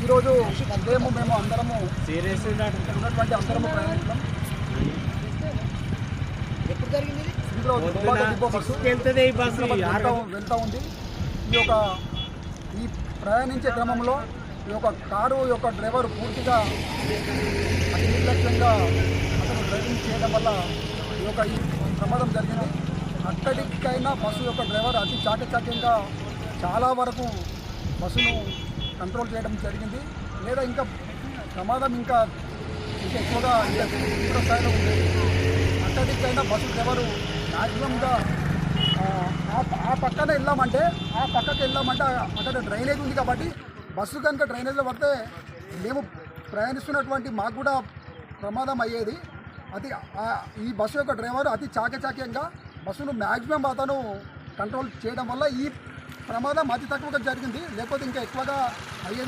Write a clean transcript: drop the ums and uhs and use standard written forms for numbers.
ఈరోజు మేము అందరము ఉన్నటువంటి అందరము ప్రయాణికులం. ఎప్పుడు జరిగింది? వెళ్తూ ఉంది. ఈ ప్రయాణించే క్రమంలో ఈ యొక్క కారు యొక్క డ్రైవర్ పూర్తిగా అతి నిర్లక్ష్యంగా అతను డ్రైవింగ్ చేయడం వల్ల ఈ ప్రమాదం జరిగింది. అక్కడికైనా బస్సు యొక్క డ్రైవర్ అతి చాకచక్యంగా చాలా వరకు బస్సును కంట్రోల్ చేయడం జరిగింది. లేదా ఇంకా ప్రమాదం ఇంకా ఎక్కువగా తీవ్ర స్థాయిలో ఉండేది. అక్కడికైనా బస్సు డ్రైవరు మ్యాక్సిమంగా ఆ పక్కన వెళ్ళామంటే అక్కడ డ్రైనేజ్ ఉంది కాబట్టి బస్సు కనుక డ్రైనేజ్లో పడితే మేము ప్రయాణిస్తున్నటువంటి మాకు కూడా ప్రమాదం అయ్యేది. ఈ బస్సు యొక్క డ్రైవర్ అతి చాకచక్యంగా బస్సును మ్యాక్సిమం అతను కంట్రోల్ చేయడం వల్ల ఈ ప్రమాదం అతి తక్కువగా జరిగింది. లేకపోతే ఇంకా ఎక్కువగా అయ్యేది.